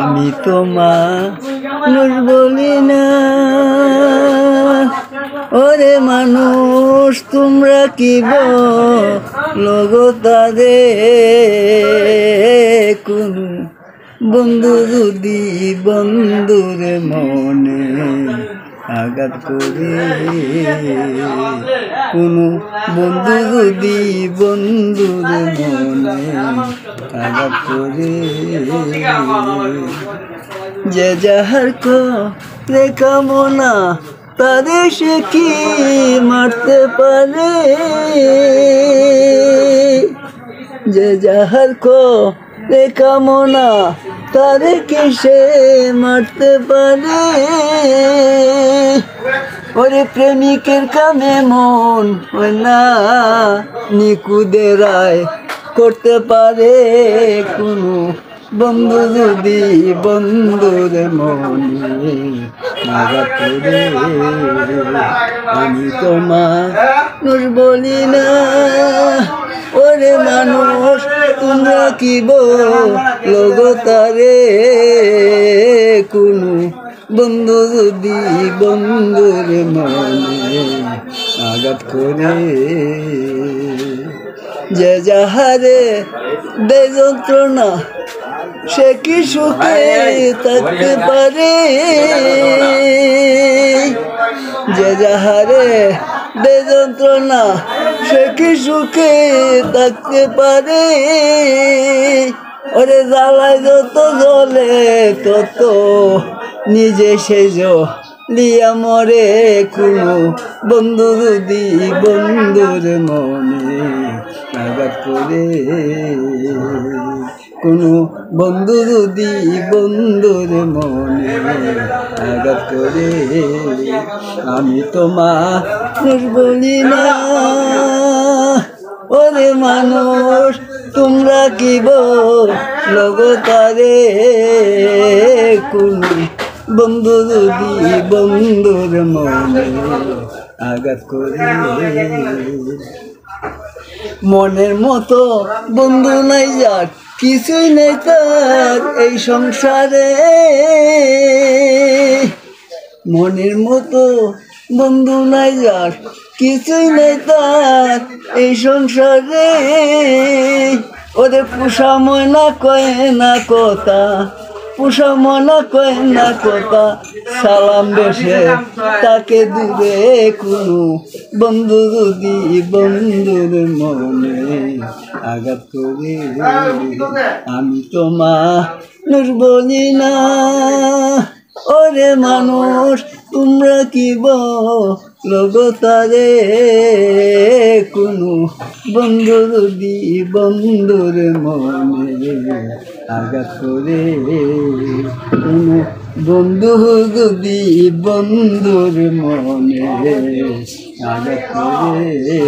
আমি তো মানুষ বলি না, ওরে মানুষ তোমরা কি বলো তাদের কোন বন্ধু যদি বন্ধুর মনে আঘাত করে, কোনো বন্ধু যদি বন্ধুর মনে আঘাত করে, যে যাহার করে কামনা তাদের সে কি মারতে পারে, যে যাহার করে কামনা তাদেরকে সে মারতে পারে, ওরে প্রেমিকের কামে মন হয় না নিকুদের রায় করতে পারে, কোনো বন্ধু যদি বন্ধুর মনে আঘাত করে। আমি তো মানুষ বলি না, ওরে মানুষ তোমরা কি বলো তারে কোনো বন্ধু যদি বন্ধুর মনে আঘাত করে, যে যাহারে দে যন্ত্রণা সে কি সুখে থাকতে পারে, যে যাহারে দে যন্ত্রণা সে কি সুখে থাকতে পারে, ওরে জ্বালায় যত জ্বলে তত নিজে সেজ লিয়া মরে, কোনো বন্ধু যদি বন্ধুর মনে আঘাত করে, কোনো বন্ধু যদি বন্ধুর মনে আঘাত করে। আমি তো মানুষ বলি না, ওরে মানুষ তোমরা কি বলো তারে কোনো বন্ধু যদি বন্ধুর মনে আঘাত করে। মনের মতো বন্ধু নাই যার, কিছুই নেই তার এই সংসারে, মনের মতো বন্ধু নাই যার, কিছুই নেই তার এই সংসারে, ওরে পোষা ময়না কয় না কথা, পোষা ময়না কয় না কথা, সালাম বেশে তাকে দূরে, কোনো বন্ধু যদি বন্ধুর মনে আঘাত করে। আমি তো মানুষ বলি না, ওরে মানুষ তোমরা কি বলো তারে কোনো বন্ধু যদি বন্ধুর মনে আঘাত করে, কোনো বন্ধু যদি বন্ধুর মনে আঘাত করে।